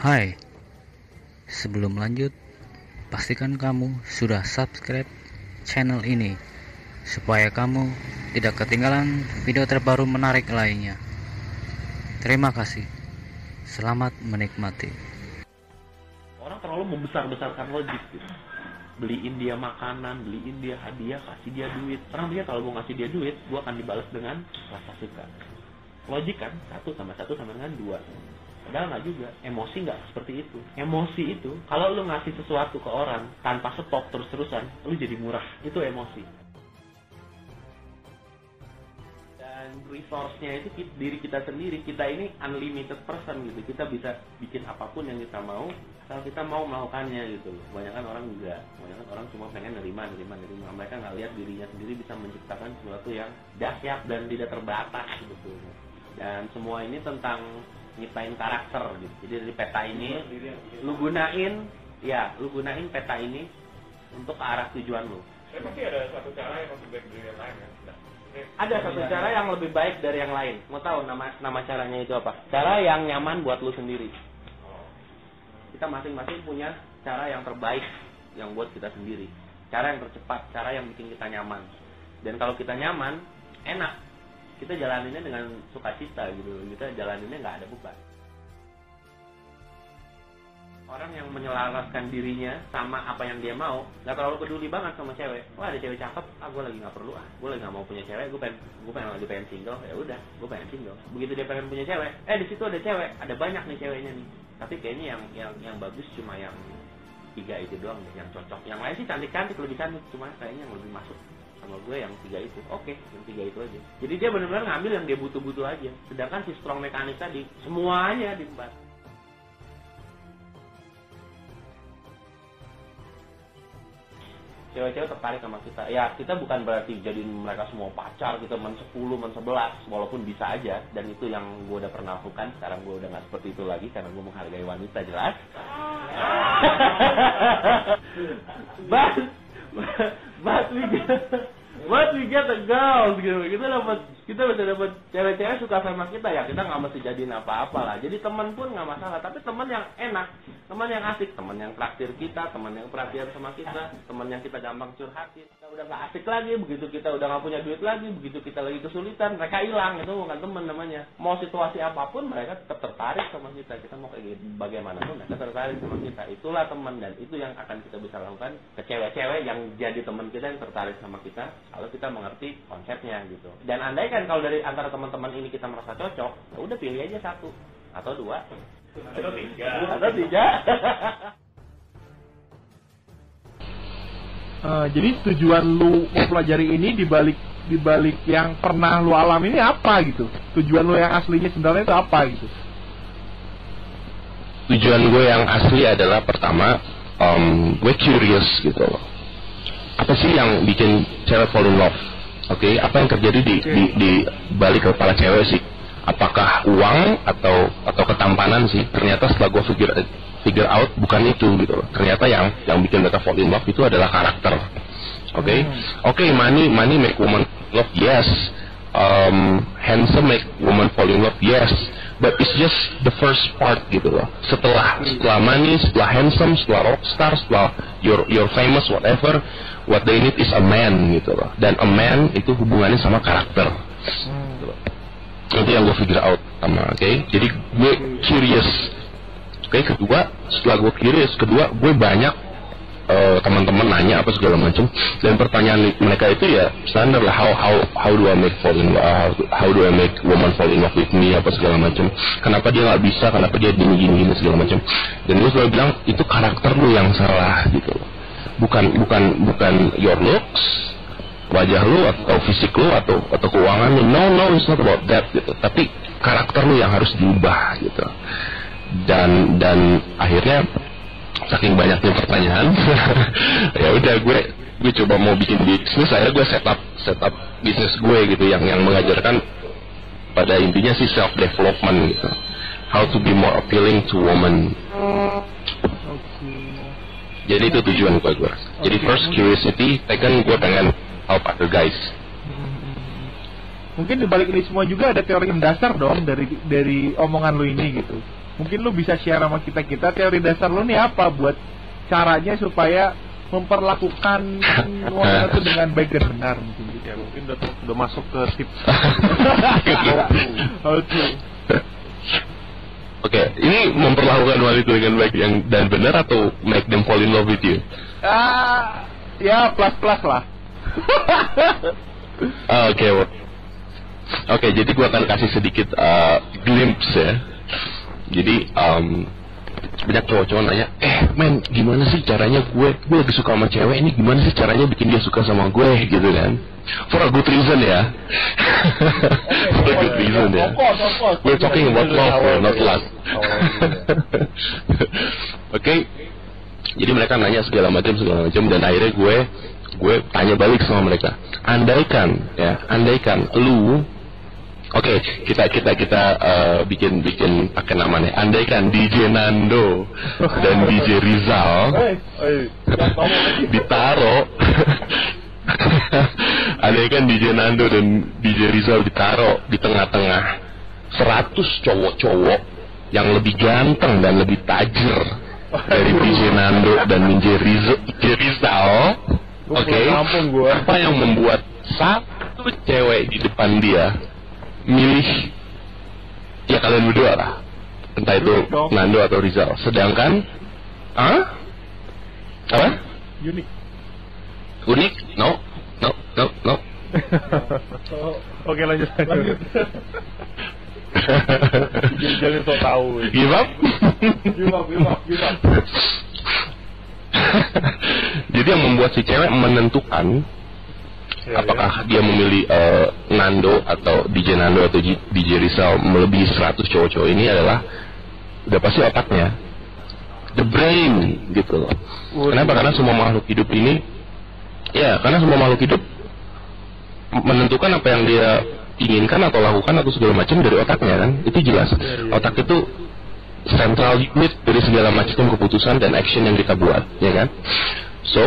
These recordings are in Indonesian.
Hai, sebelum lanjut, pastikan kamu sudah subscribe channel ini supaya kamu tidak ketinggalan video terbaru menarik lainnya. Terima kasih. Selamat menikmati. Orang terlalu membesar-besarkan logik gitu. Beliin dia makanan, beliin dia hadiah, kasih dia duit. Karena dia kalau gue ngasih dia duit, gue akan dibalas dengan rasa suka. Logik kan, 1 tambah 1 sama dengan 2. Padahal nggak juga, emosi nggak seperti itu. Emosi itu, kalau lu ngasih sesuatu ke orang tanpa stop terus-terusan, lu jadi murah. Itu emosi. Dan resource-nya itu diri kita sendiri. Kita ini unlimited person gitu. Kita bisa bikin apapun yang kita mau, kalau kita mau melakukannya gitu. Kebanyakan orang enggak. Kebanyakan orang cuma pengen nerima. Mereka nggak lihat dirinya sendiri bisa menciptakan sesuatu yang dahsyat dan tidak terbatas sebetulnya. Dan semua ini tentang nyiptain karakter gitu. Jadi dari peta ini lu gunain peta ini untuk ke arah tujuan lu. Pasti ada satu cara yang lebih baik dari yang lain kan? Ada satu cara yang lebih baik dari yang lain. Mau tahu nama caranya itu apa? Cara yang nyaman buat lu sendiri. Kita masing-masing punya cara yang terbaik yang buat kita sendiri. Cara yang tercepat, cara yang bikin kita nyaman. Dan kalau kita nyaman, enak. Kita jalaninnya dengan sukacita gitu. Kita jalaninnya nggak ada beban. Orang yang menyelaraskan dirinya sama apa yang dia mau, nggak terlalu peduli banget sama cewek. Wah, ada cewek cakep, gue lagi nggak perlu, gue lagi nggak mau punya cewek, gue pengen single, ya udah, gue pengen single. Begitu dia pengen punya cewek, di situ ada cewek, ada banyak nih ceweknya nih. Tapi kayaknya yang bagus cuma yang 3 itu doang deh, yang cocok. Yang lain sih cantik-cantik, lebih cantik, cuma kayaknya yang lebih masuk sama gue yang 3 itu. Oke, yang 3 itu aja. Jadi dia benar-benar ngambil yang dia butuh-butuh aja. Sedangkan si strong mekanis tadi semuanya diembat. Cewek-cewek tertarik sama kita. Ya, kita bukan berarti jadiin mereka semua pacar, kita men 10, men 11, walaupun bisa aja. Dan itu yang gue udah pernah lakukan. Sekarang gue udah gak seperti itu lagi karena gue menghargai wanita, jelas. But we get the girls gitu. Kita bisa dapat cewek-cewek suka sama kita, ya kita nggak mesti jadiin apa-apa lah. Jadi teman pun nggak masalah, tapi teman yang enak, teman yang asik, teman yang traktir kita, teman yang perhatian sama kita, teman yang kita gampang curhatin. Kita udah nggak asik lagi, begitu kita udah nggak punya duit lagi, begitu kita lagi kesulitan, mereka hilang. Itu bukan teman namanya. Mau situasi apapun mereka tetap tertarik sama kita. Kita mau kayak bagaimanapun mereka tertarik sama kita. Itulah teman, dan itu yang akan kita bisa lakukan ke cewek-cewek yang jadi teman kita, yang tertarik sama kita, kalau kita mengerti konsepnya gitu. Dan andai kan kalau dari antara teman-teman ini kita merasa cocok, ya udah pilih aja 1 atau 2 atau 3. Jadi tujuan lu mempelajari ini dibalik yang pernah lu alami ini apa gitu? Tujuan lu yang aslinya sebenarnya itu apa gitu? Tujuan gue yang asli adalah pertama, gue curious gitu loh. Apa sih yang bikin cewek fall in love? Oke, apa yang terjadi di balik kepala cewek sih? Apakah uang atau ketampanan sih? Ternyata setelah gue figure out bukan itu gitu loh. Ternyata yang bikin mereka fall in love itu adalah karakter. Oke, money make woman love, yes. Handsome make woman fall in love, yes. But it's just the first part gitu loh. Setelah money, setelah handsome, setelah rockstar, setelah you're famous, whatever, what they need is a man gitu loh. Dan a man itu hubungannya sama karakter. Gitu loh. Itu yang gue figure out sama, oke. Jadi gue curious. Kedua, setelah gue curious, gue banyak teman-teman nanya apa segala macam, dan pertanyaan mereka itu ya standar lah, how do I make fall in love, how do I make woman fall in love with me, apa segala macam, kenapa dia nggak bisa, kenapa dia gini segala macam. Dan gue selalu bilang itu karakter lu yang salah gitu, bukan your looks, wajah lu atau fisik lu atau keuangan lu. No, it's not about that gitu, tapi karakter lu yang harus diubah gitu. Dan akhirnya saking banyaknya pertanyaan, ya udah gue coba mau bikin bisnis. Akhirnya gue set up bisnis gue gitu yang mengajarkan pada intinya sih self development gitu, how to be more appealing to women. Jadi itu tujuan gue. Jadi first curiosity, second gue pengen help other guys. Mungkin di balik ini semua juga ada teori mendasar dong dari omongan lu ini gitu. Mungkin lu bisa share sama kita teori dasar lu nih apa buat caranya supaya memperlakukan wanita itu dengan baik dan benar mungkin gitu. Ya mungkin udah masuk ke tips. Oke, ini memperlakukan wanita dengan baik dan benar atau make them fall in love with you? Ya plus lah. Oke, jadi gua akan kasih sedikit glimpse ya. Jadi banyak cowok-cowok nanya, men, gimana sih caranya gue lagi suka sama cewek ini, gimana sih caranya bikin dia suka sama gue, gitu kan? For a good reason ya. For a good reason ya. We're talking about love, not lust. Oke. Jadi mereka nanya segala macam, dan akhirnya gue tanya balik sama mereka. Andaikan lu Oke, kita bikin pakai namanya. Andaikan DJ Nando dan DJ Rizal ditaro, andaikan DJ Nando dan DJ Rizal ditaro di tengah-tengah 100 cowok-cowok yang lebih ganteng dan lebih tajir dari DJ Nando dan DJ Rizal. Oke, apa yang membuat satu cewek di depan dia milih ya kalian berdua lah, entah itu Nando atau Rizal. Sedangkan apa? Unik? No. Oke, lanjut. Jangan so tahu. Give up. Jadi yang membuat si cewek menentukan apakah dia memilih Nando atau DJ Nando atau DJ Rizal melebihi 100 cowok-cowok ini adalah udah pasti otaknya, the brain gitu loh. Kenapa? Karena semua makhluk hidup ini, karena semua makhluk hidup menentukan apa yang dia inginkan atau lakukan atau segala macam dari otaknya kan, itu jelas. Otak itu central unit dari segala macam keputusan dan action yang kita buat, ya kan? So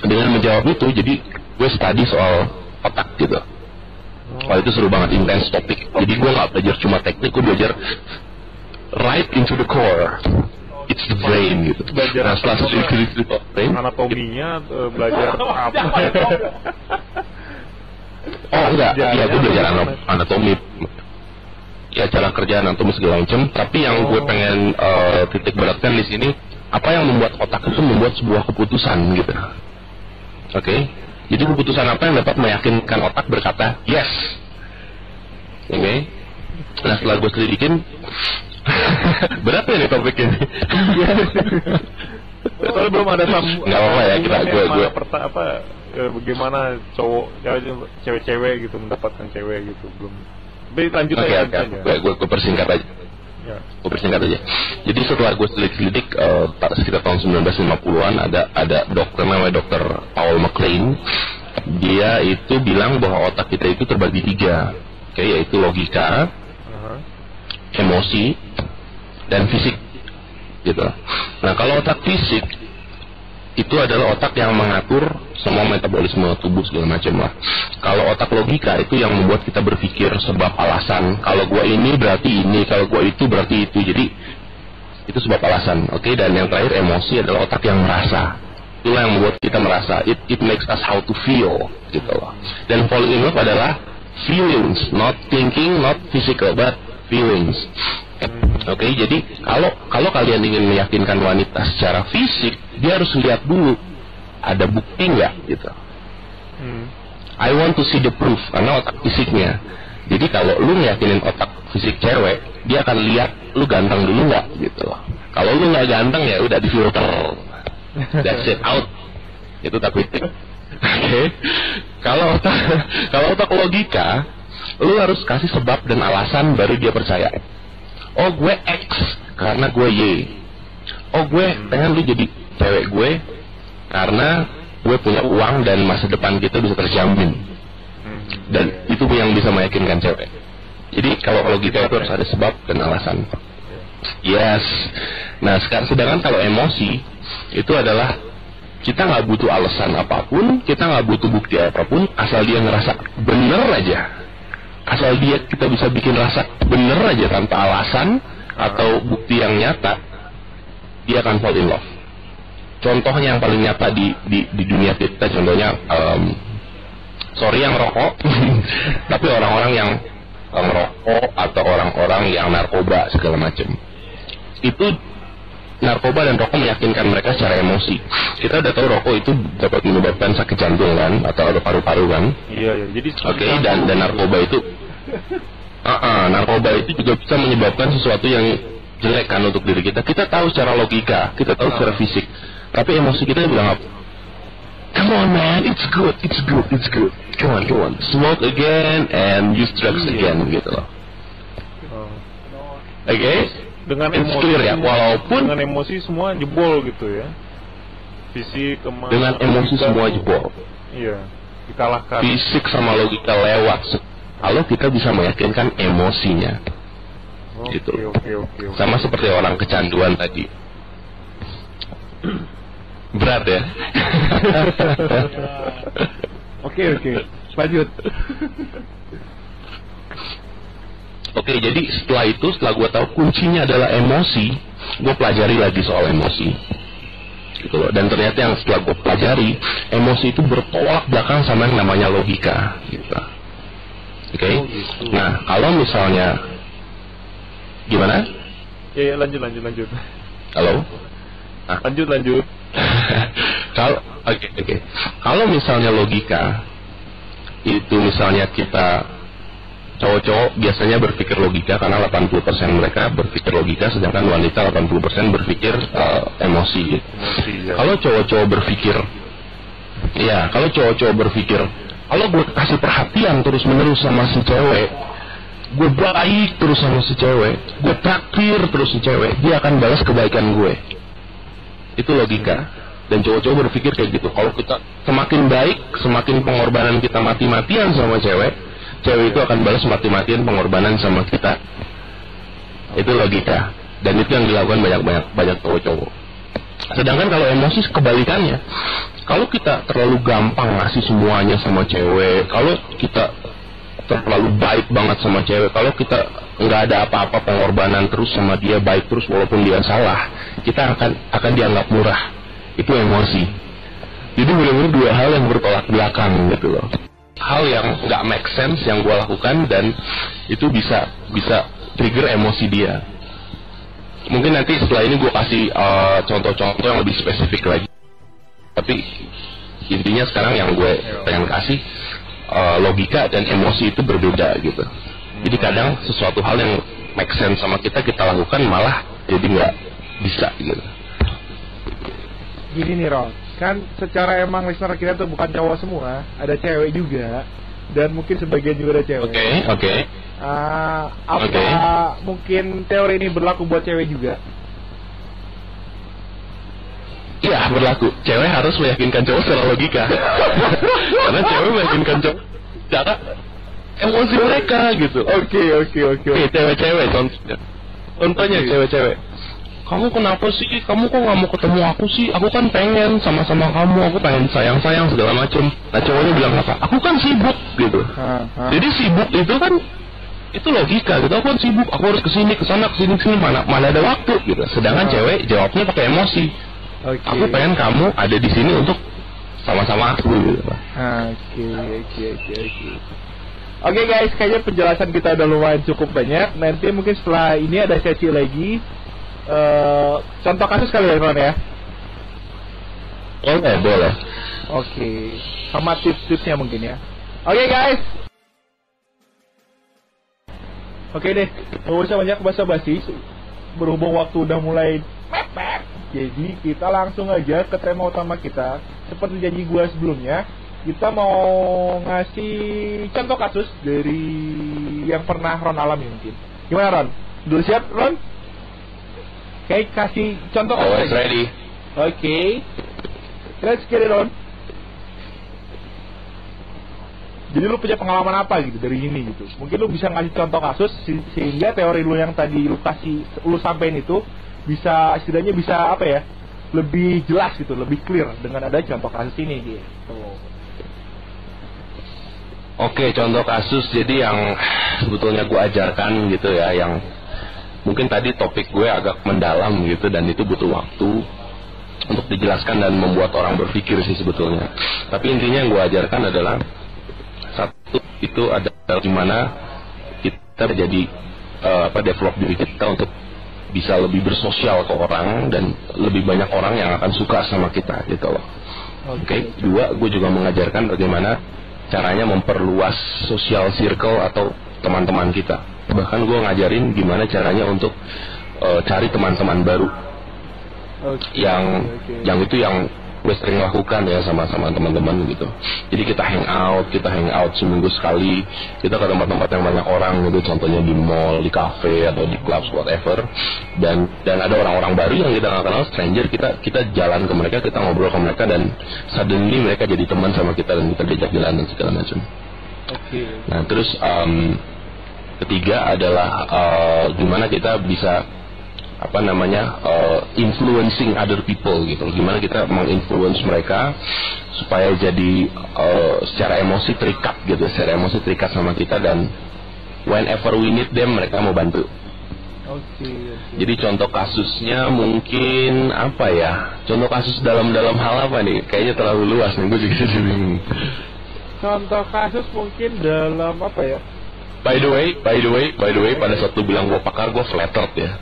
dengan menjawab itu, jadi gue study soal otak gitu. Itu seru banget, intense topik. Jadi gue nggak belajar cuma teknik, gue belajar right into the core. It's the brain gitu. Nah, setelah brain, anatominya belajar apa? Oh enggak, iya gue belajar anatomi. Ya cara kerja anatomi segala macam. Tapi yang gue pengen titik beratkan di sini, apa yang membuat otak itu membuat sebuah keputusan gitu. Oke. Jadi keputusan apa yang dapat meyakinkan otak berkata yes? Oke. Nah setelah gue selidikin, berat ya nih topik ini. Soalnya belum ada nggak apa-apa ya, gue bagaimana cowok cewek-cewek gitu mendapatkan cewek gitu, belum. Lanjut aja. Gue persingkat aja. Gue persingkat aja. Jadi setelah gue selidik sekitar tahun 1950-an ada dokter namanya Dr. Paul MacLean. Dia itu bilang bahwa otak kita itu terbagi 3, yaitu logika, emosi, dan fisik, gitu. Nah kalau otak fisik itu adalah otak yang mengatur semua metabolisme tubuh segala macam lah. Kalau otak logika itu yang membuat kita berpikir sebab alasan. Kalau gua ini berarti ini, kalau gua itu berarti itu. Jadi itu sebab alasan. Oke. Dan yang terakhir emosi adalah otak yang merasa. Itulah yang membuat kita merasa. It makes us how to feel, gitu loh. Dan fall in love adalah feelings, not thinking, not physical, but feelings. Oke, jadi kalau kalian ingin meyakinkan wanita secara fisik, dia harus lihat dulu ada bukti nggak gitu. I want to see the proof, karena otak fisiknya. Jadi kalau lu meyakinin otak fisik cewek, dia akan lihat lu ganteng dulu nggak gitu. Kalau lu nggak ganteng ya udah difilter, that's it, out. Itu tak kritik. Oke, kalau otak logika, lu harus kasih sebab dan alasan baru dia percaya. Oh gue X karena gue Y. Oh gue pengen lu jadi cewek gue karena gue punya uang dan masa depan kita bisa terjamin. Dan itu yang bisa meyakinkan cewek. Jadi kalau logika itu harus ada sebab dan alasan. Yes. Nah sedangkan kalau emosi itu adalah kita nggak butuh alasan apapun, kita nggak butuh bukti apapun, asal dia ngerasa bener aja. Asal kita bisa bikin rasa bener aja tanpa alasan, atau bukti yang nyata, dia akan fall in love. Contohnya yang paling nyata di dunia kita, contohnya sorry yang rokok, tapi orang-orang yang ngerokok atau orang-orang yang narkoba segala macam. Itu narkoba dan rokok meyakinkan mereka secara emosi. Kita udah tahu rokok itu dapat menyebabkan sakit jantung kan, atau ada paru-paru kan. Iya. Jadi dan narkoba itu narkoba itu juga bisa menyebabkan sesuatu yang jelek kan untuk diri kita. Kita tahu secara logika, kita tahu secara fisik, tapi emosi kita bilang apa? Come on man, it's good. Come on, smoke again and use drugs again gitu loh. Oke? Dengan It's emosi clear ya, walaupun dengan emosi semua jebol gitu ya. Fisik dengan emosi semua jebol. Iya, dikalahkan. Fisik sama logika lewat. Kalau kita bisa meyakinkan emosinya. Gitu. Oke. Sama seperti orang kecanduan tadi. Berat ya. Oke. Lanjut. Oke, jadi setelah gue tahu kuncinya adalah emosi, gue pelajari lagi soal emosi, gitu loh. Dan ternyata yang setelah gue pelajari, emosi itu bertolak belakang sama yang namanya logika, gitu. Oke. Nah, kalau misalnya gimana? Ya, lanjut. Halo. Nah, lanjut. Oke. Kalau misalnya logika itu misalnya kita cowok-cowok biasanya berpikir logika karena 80% mereka berpikir logika, sedangkan wanita 80% berpikir emosi gitu. Ya. Kalau cowok-cowok berpikir, kalau gue kasih perhatian terus-menerus sama si cewek, gue baik terus sama si cewek, gue traktir terus si cewek, dia akan balas kebaikan gue. Itu logika. Dan cowok-cowok berpikir kayak gitu. Kalau kita semakin baik, semakin pengorbanan kita mati-matian sama cewek itu akan balas mati-matian pengorbanan sama kita. Itu logika. Dan itu yang dilakukan banyak cowok-cowok. Sedangkan kalau emosi kebalikannya. Kalau kita terlalu gampang ngasih semuanya sama cewek, kalau kita terlalu baik banget sama cewek, kalau kita nggak ada apa-apa pengorbanan terus sama dia, baik terus walaupun dia salah, kita akan dianggap murah. Itu emosi. Jadi benar-benar dua hal yang bertolak belakang gitu loh. Hal yang nggak make sense yang gue lakukan, dan itu bisa trigger emosi dia. Mungkin nanti setelah ini gue kasih contoh-contoh yang lebih spesifik lagi. Tapi intinya sekarang yang gue pengen kasih, logika dan emosi itu berbeda gitu. Jadi kadang sesuatu hal yang make sense sama kita lakukan malah jadi nggak bisa gitu. Gini nih Ron, kan secara emang listener kita tuh bukan cowok semua, ada cewek juga, dan mungkin sebagian juga ada cewek. Oke. Mungkin teori ini berlaku buat cewek juga? Iya, berlaku. Cewek harus meyakinkan cowok secara logika. Karena cewek meyakinkan cowok secara emosi mereka gitu. Oke. Cewek-cewek contohnya cewek-cewek. Kamu kenapa sih? Kamu kok nggak mau ketemu aku sih? Aku kan pengen sama-sama kamu. Aku pengen sayang-sayang segala macem. Nah cowoknya bilang apa? Aku kan sibuk gitu. Jadi sibuk itu kan itu logika gitu. Aku kan sibuk. Aku harus kesini, kesana, kesini. Mana ada waktu gitu. Sedangkan cewek jawabnya pakai emosi. Aku pengen kamu ada di sini untuk sama-sama aku gitu. Oke guys, kayaknya penjelasan kita udah lumayan cukup banyak. Nanti mungkin setelah ini ada sesi lagi. Contoh kasus kali ya Ron ya? Boleh. Oke. Sama tips-tipsnya mungkin ya. Oke guys. Oke deh, nggak usah banyak basa-basi. Berhubung waktu udah mulai mepet, jadi kita langsung aja ke tema utama kita. Seperti janji gue sebelumnya, kita mau ngasih contoh kasus dari yang pernah Ron alami mungkin. Gimana Ron? Dulu siap Ron? Oke, kasih contoh kasus. Always ready. Oke. Let's get it on. Jadi lu punya pengalaman apa gitu dari ini gitu? Mungkin lu bisa ngasih contoh kasus sehingga teori lu yang tadi lu sampein itu bisa setidaknya bisa apa ya? Lebih jelas gitu, lebih clear dengan ada contoh kasus ini gitu. Oke, contoh kasus jadi yang sebetulnya gua ajarkan gitu ya, yang mungkin tadi topik gue agak mendalam gitu, dan itu butuh waktu untuk dijelaskan dan membuat orang berpikir sih sebetulnya. Tapi intinya yang gue ajarkan adalah satu, itu adalah gimana kita jadi develop diri kita untuk bisa lebih bersosial ke orang, dan lebih banyak orang yang akan suka sama kita gitu loh. Oke. Dua, gue juga mengajarkan bagaimana caranya memperluas social circle atau teman-teman kita. Bahkan gue ngajarin gimana caranya untuk cari teman-teman baru. Yang itu yang gue sering lakukan ya sama teman-teman gitu. Jadi kita hang out seminggu sekali. Kita ke tempat-tempat yang banyak orang gitu, contohnya di mall, di cafe atau di clubs whatever. Dan ada orang-orang baru yang kita nggak kenal, stranger, kita jalan ke mereka, kita ngobrol ke mereka, dan suddenly mereka jadi teman sama kita dan kita diajak jalan dan segala macam. Nah terus ketiga adalah gimana kita bisa influencing other people gitu. Gimana kita menginfluence mereka supaya jadi secara emosi terikat sama kita, dan whenever we need them mereka mau bantu. Jadi contoh kasusnya mungkin apa ya? Contoh kasus dalam hal apa nih? Kayaknya terlalu luas nih, gue juga bingung. Contoh kasus mungkin dalam apa ya? By the way, pada saat lu bilang gue pakar, gue flattered ya.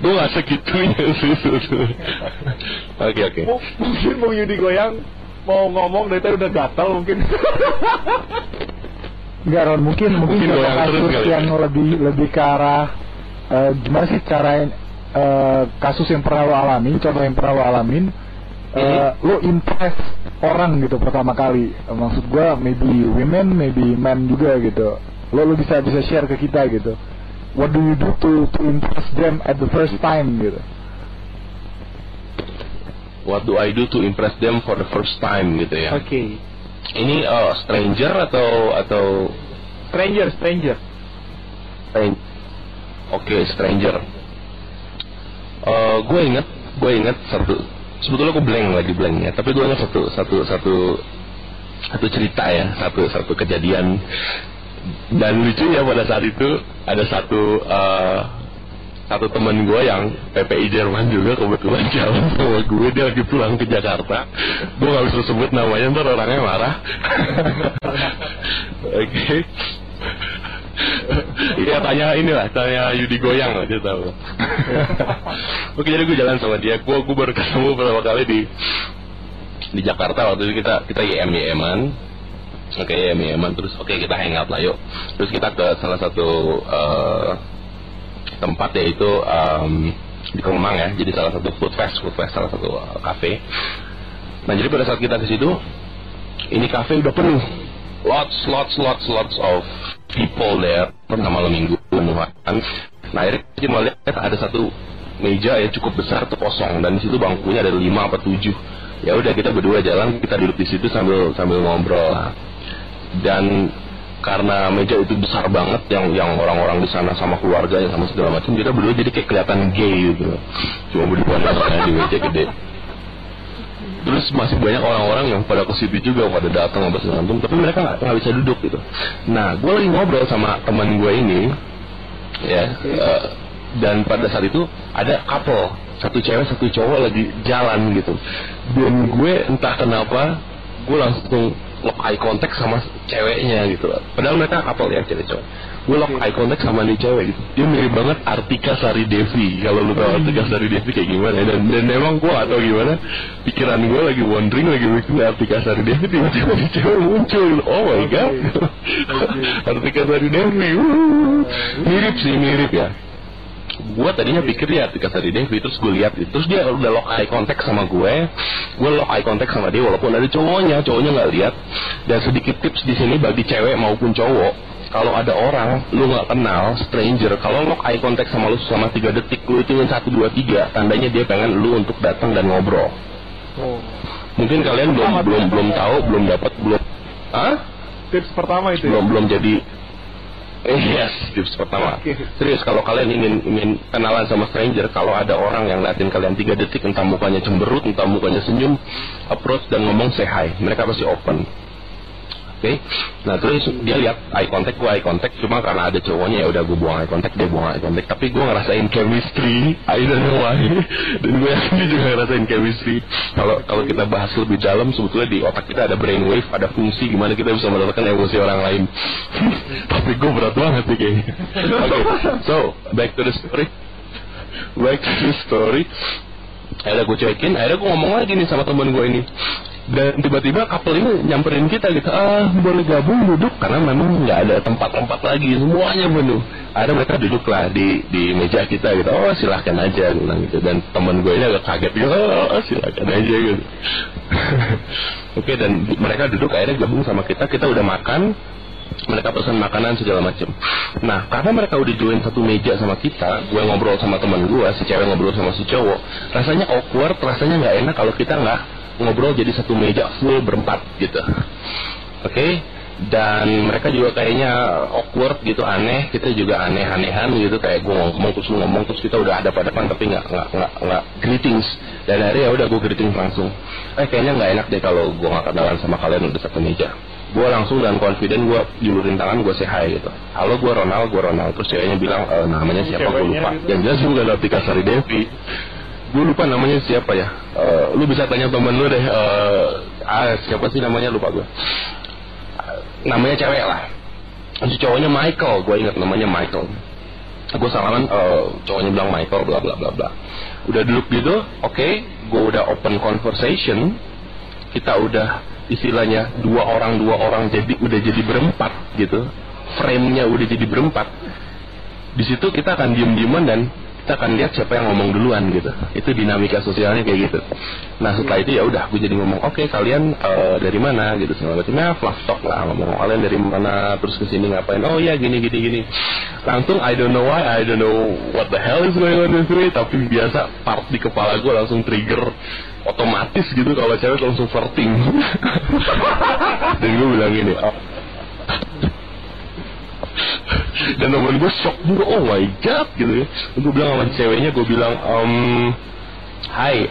Gue gak segitunya sih. Oke. Mungkin Bung Yudi Goyang mau ngomong dari tadi udah gatal mungkin. Enggak, Ron, mungkin kasus yang lebih ke arah gimana sih cara kasus yang pernah lo alamin, contoh yang pernah lo alamin. Lo impress orang gitu pertama kali, maksud gue maybe women, maybe men juga gitu. Lo bisa share ke kita gitu. What do you do to impress them at the first time gitu? What do I do to impress them for the first time gitu ya? Oke. Ini stranger atau stranger. Oke, stranger. Gue inget satu. Sebetulnya aku blank ya, tapi gue ingat satu cerita ya, satu kejadian, dan lucunya pada saat itu ada satu teman gue yang PPI Jerman juga kebetulan jalan sama gue, dia lagi pulang ke Jakarta. Gue nggak bisa sebut namanya, ntar orangnya marah. Oke. Iya, tanya Yudi Goyang aja tahu. Oke, jadi gue jalan sama dia. Gue baru ketemu pertama kali di Jakarta waktu itu, kita YM-an. Oke, YM-an terus kita hangout lah yuk. Terus kita ke salah satu tempat, yaitu di Kemang ya. Jadi salah satu food fest salah satu cafe. Nah, jadi pada saat kita ke situ, ini cafe udah penuh. Lots of people there pada malam minggu penuhan. Nah, akhirnya kita melihat ada satu meja ya cukup besar tuh kosong, dan di situ bangkunya ada 5 apa 7. Ya udah, kita berdua jalan, kita duduk di situ sambil ngobrol. Nah, dan karena meja itu besar banget, yang orang-orang di sana sama keluarganya sama segala macam, kita berdua jadi kayak kelihatan gay gitu. Cuma berdua di meja gede. Terus masih banyak orang-orang yang pada ke situ juga, pada datang ngobrol segala macam, tapi mereka nggak bisa duduk gitu. Nah, gue lagi ngobrol sama teman gue ini, ya, dan pada saat itu ada couple, satu cewek satu cowok lagi jalan gitu. Dan gue entah kenapa, gue langsung lock eye contact sama ceweknya gitu. Padahal mereka couple ya, cewek-cewek. Gue lock eye contact sama nih cewek gitu. Dia mirip banget Artika Sari Devi. Kalau lu tahu Artika Sari Devi kayak gimana, dan memang gue gak tau gimana, pikiran gue lagi wondering, lagi mikir Artika Sari Devi, tiba-tiba si cewek muncul. Oh my god. Artika Sari Devi. Mirip ya. Gue tadinya pikir dia Artika Sari Devi, terus gue lihat, terus dia udah lock eye contact sama gue lock eye contact sama dia, walaupun ada cowoknya nggak lihat. Dan sedikit tips di sini bagi cewek maupun cowok, kalau ada orang lu nggak kenal, stranger, kalau lock eye contact sama lu selama 3 detik, lu hitungin 1, 2, 3, tandanya dia pengen lu untuk datang dan ngobrol. Mungkin kalian belum tahu, belum dapat, tips pertama itu belum jadi. Yes, tips pertama. Serius, kalau kalian ingin kenalan sama stranger, kalau ada orang yang liatin kalian 3 detik, entah mukanya cemberut, entah mukanya senyum, approach dan ngomong say hi, mereka pasti open. Oke, nah terus dia lihat eye contact, cuma karena ada cowoknya ya udah gue buang eye contact, dia buang eye contact. Tapi gue ngerasain chemistry, I don't know why. Dan gue yakin dia juga ngerasain chemistry. Kalau kita bahas lebih dalam, sebetulnya di otak kita ada brainwave, ada fungsi gimana kita bisa mendapatkan emosi orang lain. Tapi gue berat banget nih kayaknya. Okay, so back to the story. Akhirnya gue cekin, akhirnya gue ngomong lagi nih sama temen gue ini. Dan tiba-tiba couple ini nyamperin kita gitu, boleh gabung duduk, karena memang nggak ada tempat-tempat lagi, semuanya penuh. Ada mereka duduk lah di meja kita gitu, silahkan aja bilang gitu. Dan temen gue ini agak kaget gitu, silahkan aja gitu. Oke, dan mereka duduk, akhirnya gabung sama kita udah makan, mereka pesan makanan segala macam. Nah, karena mereka udah join satu meja sama kita, gue ngobrol sama teman gue, si cewek ngobrol sama si cowok, rasanya awkward, rasanya nggak enak kalau kita nggak ngobrol jadi satu meja full berempat gitu. Oke? Dan mereka juga kayaknya awkward gitu, aneh, kita juga aneh-anehan gitu, kayak gue ngomong terus kita udah hadap-hadapan tapi nggak greetings. Dan akhirnya ya udah gue greetings langsung. Kayaknya nggak enak deh kalau gue nggak kenalan sama kalian udah satu meja. Gue langsung dan confident gue julurin tangan, gue say hi gitu. Halo, gue Ronald. Terus ceweknya bilang namanya siapa, gue lupa. Yang jelas gue gak Latika Sari Devi. Gue lupa namanya siapa ya. Lu bisa tanya temen lu deh. Siapa sih namanya, lupa gue. Namanya cewek lah. Si cowoknya Michael, gue ingat namanya Michael. Gue salaman, cowoknya bilang Michael, bla bla bla bla. Udah duduk gitu, oke. Gue udah open conversation. Kita udah istilahnya dua orang jadi udah jadi berempat gitu. Frame-nya udah jadi berempat. Di situ kita akan diem-dieman dan kita akan lihat siapa yang ngomong duluan gitu. Itu dinamika sosialnya kayak gitu. Nah setelah itu ya udah gue jadi ngomong, oke, kalian dari mana gitu, segala macamnya, fluff talk lah, ngomong kalian dari mana, terus kesini ngapain, oh ya gini. Langsung I don't know why, I don't know what the hell is going on this way, tapi biasa part di kepala gue langsung trigger otomatis gitu kalau cewek langsung flirting. Dan gue bilang gini, dan temen gue shock juga, oh my god gitu ya. Gue bilang sama ceweknya, gue bilang hi,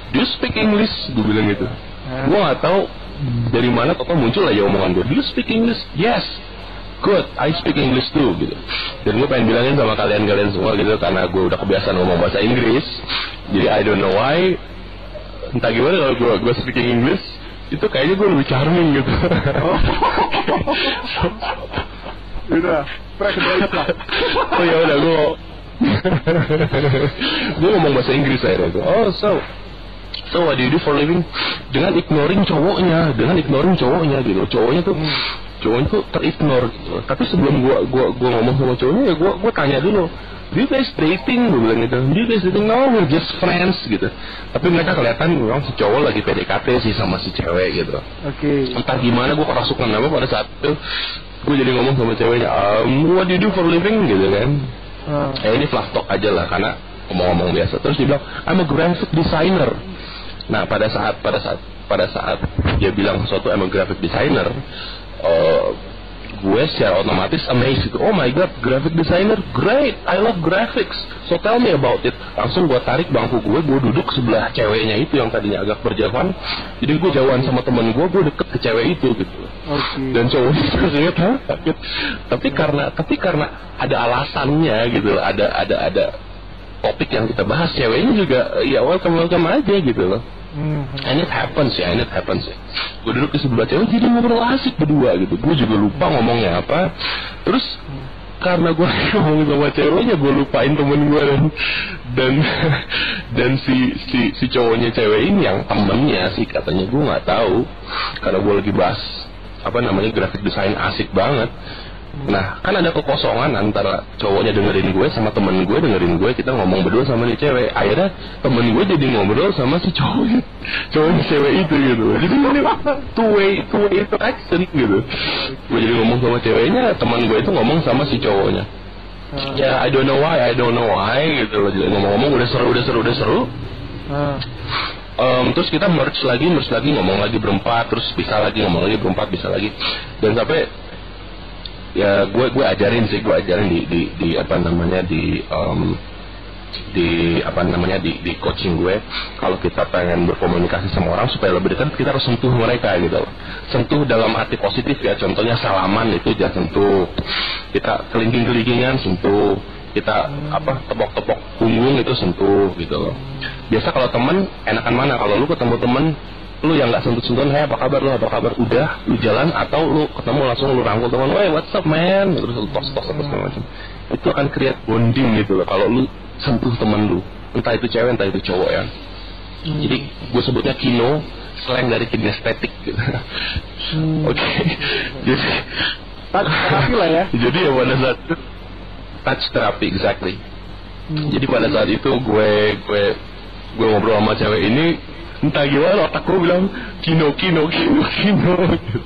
do you speak English? Gue bilang gitu. Gue gak tahu dari mana kok muncul aja omongan gue, do you speak English? Yes, good, I speak English too gitu. Dan gue pengen bilangin sama kalian semua gitu, karena gue udah kebiasaan ngomong bahasa Inggris. Jadi I don't know why, entah gimana kalau gue speaking English itu kayaknya gue lebih charming gitu. Udah, prek lah. Oh ya udah, gue ngomong bahasa Inggris akhirnya tuh. Oh so what do you do for living? Dengan ignoring cowoknya gitu. Cowoknya tuh terignore gitu. Tapi sebelum gue ngomong sama cowoknya ya gue tanya dulu, do you guys dating? Gue bilang gitu. Do you guys dating? No, we're just friends gitu. Tapi mereka kelihatan memang si cowok lagi PDKT sih sama si cewek gitu. Oke. Entah gimana gue kerasukan apa pada saat itu gue jadi ngomong sama ceweknya, what do you do for living gitu kan. Ini fluff talk aja lah, karena ngomong-ngomong biasa. Terus dia bilang, I'm a graphic designer. Nah pada saat dia bilang sesuatu, I'm a graphic designer, gue secara otomatis amazed gitu. Oh my god, graphic designer, great, I love graphics, so tell me about it. Langsung gue tarik bangku gue duduk sebelah ceweknya itu yang tadinya agak berjauhan. Jadi gue jauhan sama temen gue deket ke cewek itu gitu. Dan cowoknya terlihat sakit. Tapi karena ada alasannya gitu, ada topik yang kita bahas, ceweknya juga ya welcome aja gitu loh. And it happens ya. Gue duduk di sebelah cewek, jadi ngobrol asik berdua gitu. Gue juga lupa ngomongnya apa. Terus karena gue ngomong sama ceweknya, gue lupain temen gue dan si cowoknya cewek ini yang temennya sih katanya, gue nggak tahu, karena gue lagi bahas graphic design asik banget. Nah kan ada kekosongan antara cowoknya dengerin gue sama temen gue dengerin gue, kita ngomong berdua sama nih cewek. Akhirnya temen gue jadi ngobrol sama si cowoknya cewek itu gitu. Jadi ini two way interaction gitu. Gue jadi ngomong sama ceweknya, teman gue itu ngomong sama si cowoknya. Ya I don't know why gitu loh. Jadi ngomong-ngomong udah seru. Terus kita merge lagi ngomong lagi berempat, terus bisa lagi ngomong lagi berempat, bisa lagi, dan sampai ya gue ajarin di di coaching gue, kalau kita pengen berkomunikasi sama orang supaya lebih dekat, kita harus sentuh mereka gitu loh. Sentuh dalam arti positif ya, contohnya salaman itu jangan sentuh, kita kelingking-kelingingan sentuh, kita tepok-tepok punggung itu sentuh gitu loh. Biasa kalau temen enakan mana, kalau lu ketemu temen lu yang nggak sentuh-sentuhan, hey apa kabar, udah lu jalan, atau lu ketemu langsung lu rangkul teman, hey what's up man, terus lu tos apa segala macam. Itu akan create bonding gitu loh kalau lu sentuh temen lu, entah itu cewek entah itu cowok ya. Jadi gue sebutnya kino, slang dari kinestetik gitu. Oke. Jadi terapi lah ya. Jadi ya pada saat itu touch therapy exactly. Jadi pada saat itu gue ngobrol sama cewek ini, entah gimana otak gue bilang kino gitu.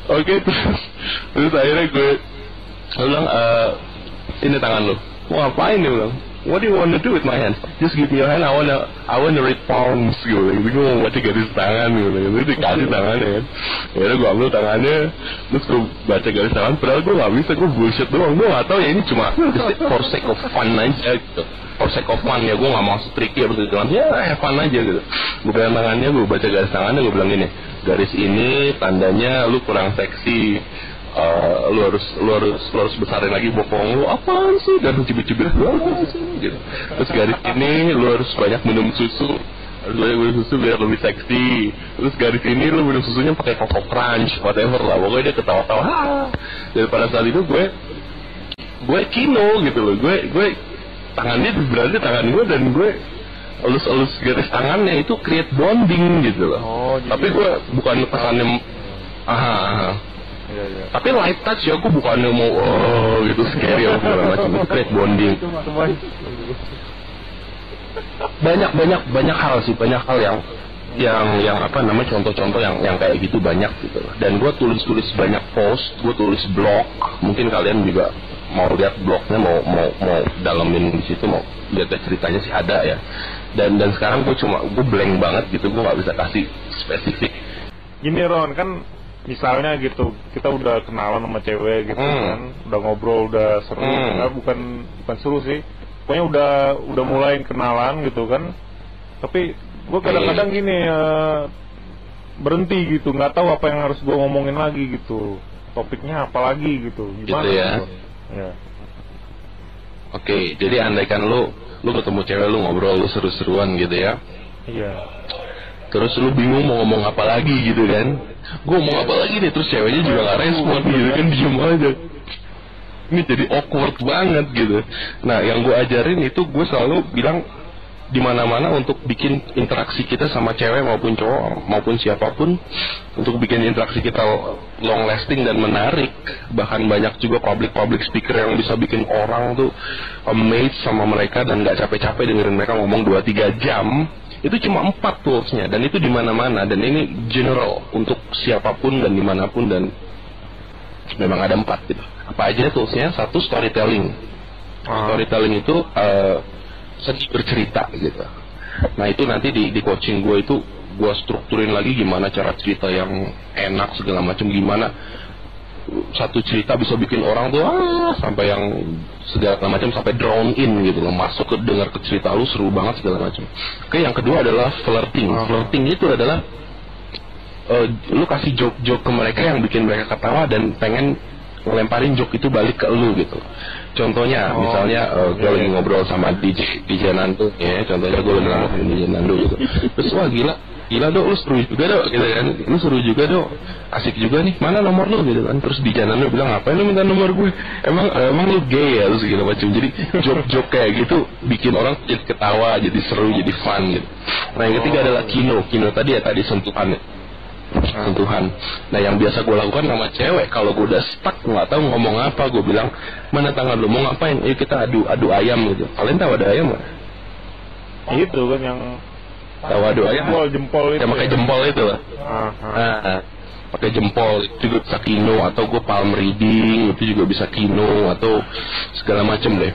Oke, terus akhirnya gue bilang ini tangan lu, mau ngapain dia bilang, what do you want to do with my hands? Just give me your hand, I wanna read palms gitu. Gue mau baca garis tangan gitu. Itu dikasih tangannya kan. Akhirnya gue ambil tangannya, terus gue baca garis tangan. Padahal gue gak bisa, gue bullshit doang. Gue gak tau ya ini cuma for sake of fun aja gitu. For sake of fun ya, gue gak mau tricky apa segala macam. Ya have fun aja gitu. Gue pegang tangannya, gue baca garis tangannya, gue bilang gini, garis ini tandanya lu kurang seksi. Lu harus besarin lagi bokong lu, apaan sih, dan cibit-cibit gitu. Terus garis ini lu harus banyak minum susu, biar lebih seksi. Terus garis ini lu minum susunya pakai Coco Crunch, whatever lah, pokoknya dia ketawa-tawa. Dan pada saat itu gue kino gitu loh, gue tangannya berarti tangan gue, dan gue elus-elus garis tangannya, itu create bonding gitu loh. Tapi gue bukan pesannya Iya. Tapi light touch ya, aku bukannya mau gitu scary apa segala macam, itu create bonding. Banyak hal sih, banyak hal yang apa namanya, contoh-contoh yang kayak gitu banyak gitu. Dan gue tulis banyak post, gue tulis blog. Mungkin kalian juga mau lihat blognya, mau dalamin di situ, mau lihat ceritanya sih ada ya. Dan sekarang gue blank banget gitu, gue nggak bisa kasih spesifik. Gini Ron, kan misalnya gitu, kita udah kenalan sama cewek gitu kan, udah ngobrol, udah seru, bukan seru sih, pokoknya udah mulai kenalan gitu kan. Tapi gue kadang-kadang gini berhenti gitu, nggak tahu apa yang harus gue ngomongin lagi gitu, topiknya apa lagi gitu, gimana gitu ya. Ya. Oke, jadi andaikan lu ketemu cewek, lu ngobrol, lu seru-seruan gitu ya. Iya. Terus lu bingung mau ngomong apa lagi gitu kan. Gue ngomong apa lagi nih, terus ceweknya juga gak respon gitu kan, diem aja. Ini jadi awkward banget gitu. Nah yang gue ajarin itu, gue selalu bilang di mana-mana untuk bikin interaksi kita sama cewek maupun cowok maupun siapapun, untuk bikin interaksi kita long lasting dan menarik. Bahkan banyak juga public speaker yang bisa bikin orang tuh amazed sama mereka dan gak capek-capek dengerin mereka ngomong 2-3 jam. Itu cuma 4 toolsnya, dan itu di mana-mana, dan ini general untuk siapapun dan dimanapun, dan memang ada 4 gitu. Apa aja toolsnya? 1, storytelling. Storytelling itu seni bercerita gitu. Nah itu nanti di coaching gue itu gue strukturin lagi gimana cara cerita yang enak segala macam, gimana satu cerita bisa bikin orang tuh sampai yang segala macam, sampai drown in gitu loh, masuk ke dengar ke cerita lu, seru banget segala macam. Oke, yang kedua adalah flirting. Flirting itu adalah lu kasih joke-joke ke mereka yang bikin mereka ketawa dan pengen ngelemparin joke itu balik ke lu gitu. Contohnya misalnya gue lagi ngobrol sama DJ Nando ya, contohnya gue lagi ngobrol DJ Nando gitu. Terus wah gila dok, lu seru juga dok gitu kan, lu seru juga dok, asik juga nih, mana nomor lu gitu kan. Terus DJ Nando bilang, ngapain lu minta nomor gue, emang lu gay ya, terus gitu macam. Jadi joke kayak gitu bikin orang jadi ketawa, jadi seru, jadi fun gitu. Nah yang ketiga adalah kino tadi ya, sentuhan. Nah yang biasa gue lakukan sama cewek, kalau gue udah stuck nggak tahu ngomong apa, gue bilang, mana tangan lu, mau ngapain, ayo kita adu ayam gitu. Kalian tahu ada ayam nggak? Itu kan yang tahu adu ayam, jempol itu yang pakai jempol itu lah. Pakai jempol itu juga bisa kino, atau gue palm reading itu juga bisa kino, atau segala macem deh.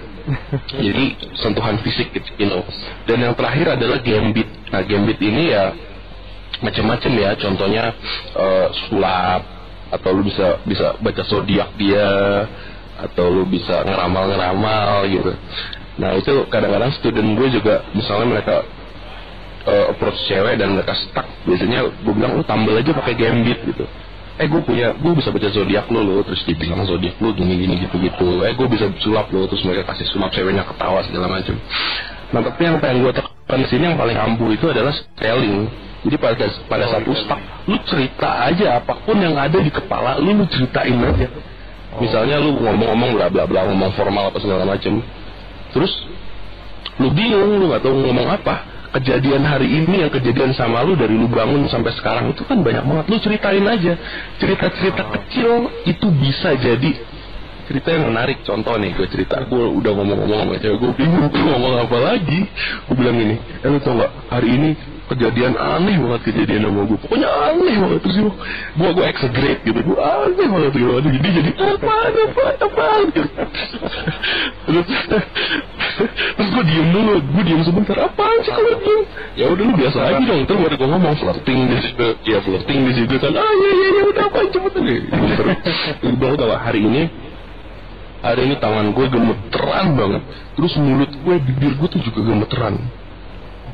Jadi sentuhan fisik itu kino. Dan yang terakhir adalah gambit. Nah gambit ini ya macam-macam ya, contohnya sulap, atau lu bisa baca zodiak dia, atau lu bisa ngeramal gitu. Nah itu kadang-kadang student gue juga, misalnya mereka approach cewek dan mereka stuck, biasanya gue bilang lu tambal aja pakai Gambit gitu. Gue bisa baca zodiak lo, terus dibilang zodiak lo gini gitu. Gue bisa sulap lo, terus mereka kasih sulap, ceweknya ketawa segala macam. Nah tapi yang pengen gue tekan di sini yang paling ampuh itu adalah storytelling. Jadi pada saat lu stuck, lu cerita aja apapun yang ada di kepala lu ceritain aja. Misalnya lu ngomong-ngomong bla bla bla, ngomong formal apa segala macam. Terus lu bingung, lu nggak tahu ngomong apa. Kejadian hari ini yang kejadian sama lu dari lu bangun sampai sekarang itu kan banyak banget. Lu ceritain aja. Cerita-cerita kecil itu bisa jadi cerita yang menarik. Contoh nih, gue cerita, gue udah ngomong-ngomong sama cewek, gue bingung gue ngomong apa lagi. Gue bilang gini, lu tau gak, hari ini kejadian aneh banget kejadian sama gue. Pokoknya aneh banget. Terus gue exaggerate gitu, gue aneh banget gitu. Jadi apaan gitu. Terus gue diem dulu, gue diem sebentar. Apaan sih kalau diem? Ya udah lu biasa aja dong. Terus gue ngomong flirting di situ, ya flirting di situ kan. Ya udah apa cepet aja. Udah tau hari ini tangan gue gemeteran banget. Terus mulut gue, bibir gue tuh juga gemeteran.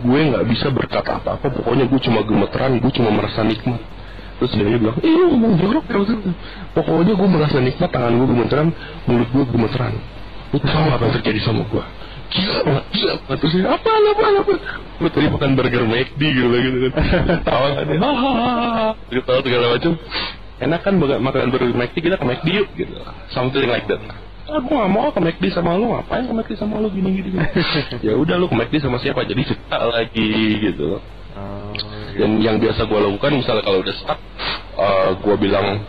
Gue nggak bisa berkata apa-apa. Pokoknya gue cuma gemeteran, gue cuma merasa nikmat. Terus dia bilang, ngomong jorok ya. Pokoknya gue merasa nikmat, tangan gue gemeteran, mulut gue gemeteran. Lu tahu apa yang terjadi sama gue? Gila banget. Terus dia, apa? Gue tadi makan burger McD gitu kan. Tawa kan dia, gitu segala macam. Enak kan makan burger McD, kita ke McD yuk gitu. Something like that. Gue gak mau ke McD sama lu, ngapain ke McD sama lu gini. Ya udah lu ke McD sama siapa, jadi cerita lagi gitu. Dan yang biasa gue lakukan misalnya kalau udah stuck, gue bilang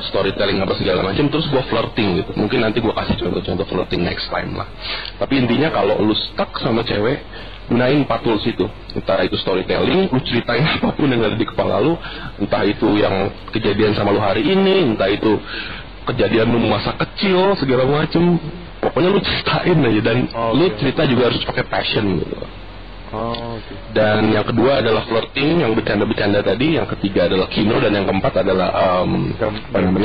storytelling apa segala macam, terus gue flirting gitu. Mungkin nanti gue kasih contoh-contoh flirting next time lah. Tapi intinya kalau lu stuck sama cewek, gunain 4 tools itu. Entah itu storytelling, lu ceritain apapun yang ada di kepala lu. Entah itu yang kejadian sama lu hari ini, entah itu kejadian lu masa kecil segala macem. Pokoknya lu ceritain aja. Dan lu cerita juga harus pakai passion gitu. Dan yang kedua adalah flirting, yang bercanda-bercanda tadi. Yang ketiga adalah kino, dan yang keempat adalah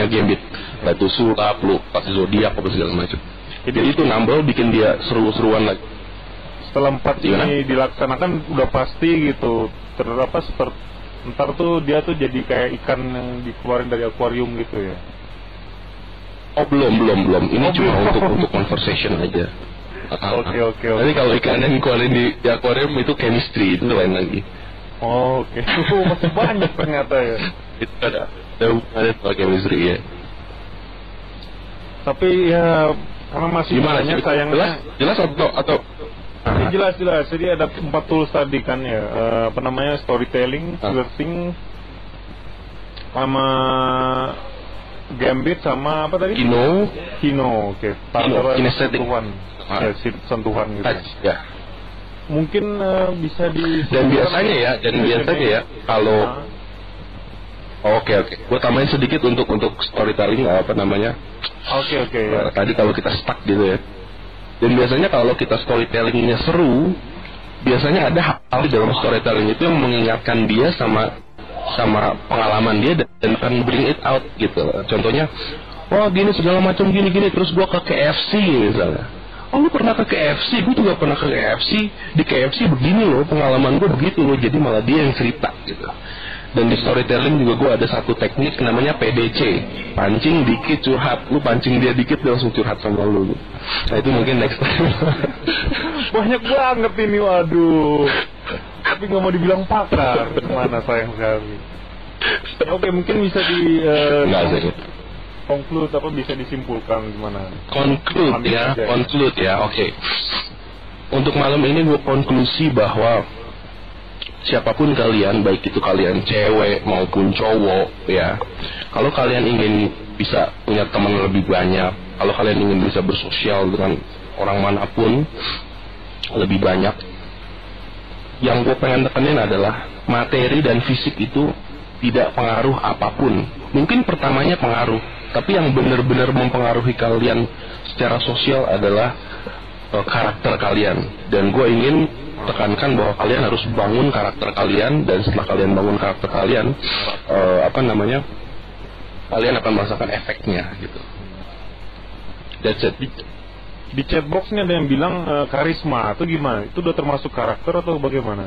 Gambit. Itu sulap, lu kasih zodiak apa segala macam. Jadi itu nambah bikin dia seru-seruan lagi. Setelah 4 ini dilaksanakan udah pasti gitu. Terdapat ntar tuh dia tuh jadi kayak ikan yang dikeluarin dari akuarium gitu ya. Oh belum. Ini cuma untuk conversation aja. Oke. Nanti kalau ikan yang dikeluarin di akuarium itu chemistry, itu lain lagi. Oke. Masih banyak ternyata ya. Itu ada soal chemistry ya. Tapi ya karena masih banyak sayangnya. Jelas atau jelas. Jadi ada 4 tools tadi kan ya. Storytelling, flirting, sama Gambit, sama apa tadi? Kino, oke. Kinestetik. Sentuhan gitu. Touch, ya. Mungkin bisa di. Dan biasanya ya kalau Oke. Gue tambahin sedikit untuk storytelling Oke. Ya. Tadi kalau kita stuck gitu ya. Dan biasanya kalau kita storytellingnya seru, biasanya ada hal di dalam storytelling itu yang mengingatkan dia sama pengalaman dia dan akan bring it out gitu. Contohnya, gini segala macam gini, terus gua ke KFC misalnya. Lu pernah ke KFC? Gue juga pernah ke KFC. Di KFC begini loh, pengalaman gue begitu loh. Jadi malah dia yang cerita gitu. Dan di storytelling juga gue ada satu teknik namanya PDC, pancing dikit curhat. Lu pancing dia dikit, dia langsung curhat sama lu. Nah itu mungkin next time. Banyak banget ini, waduh. Tapi nggak mau dibilang pakar, gimana sayang sekali. Oke, mungkin bisa conclude apa bisa disimpulkan gimana? Conclude ya. Oke. Untuk malam ini gue konklusi bahwa siapapun kalian, baik itu kalian cewek maupun cowok ya, kalau kalian ingin bisa punya teman lebih banyak, kalau kalian ingin bisa bersosial dengan orang manapun lebih banyak, yang gue pengen tekenin adalah materi dan fisik itu tidak pengaruh apapun. Mungkin pertamanya pengaruh, tapi yang benar-benar mempengaruhi kalian secara sosial adalah karakter kalian. Dan gue ingin tekankan bahwa kalian harus bangun karakter kalian, dan setelah kalian bangun karakter kalian, kalian akan merasakan efeknya gitu. That's it. Di chatbox ini ada yang bilang karisma itu gimana? Itu udah termasuk karakter atau bagaimana?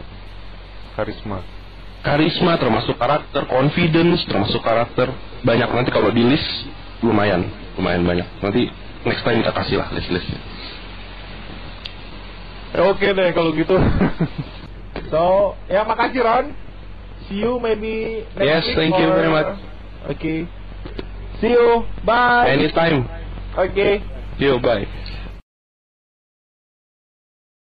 Karisma termasuk karakter, confidence termasuk karakter. Banyak nanti kalau di list lumayan banyak. Nanti next time kita kasih lah list-listnya. Oke deh kalau gitu. So, ya makasih Ron. See you maybe next Yes, week. thank you very much. Okay. See you. Bye. Anytime. Okay. See you, bye.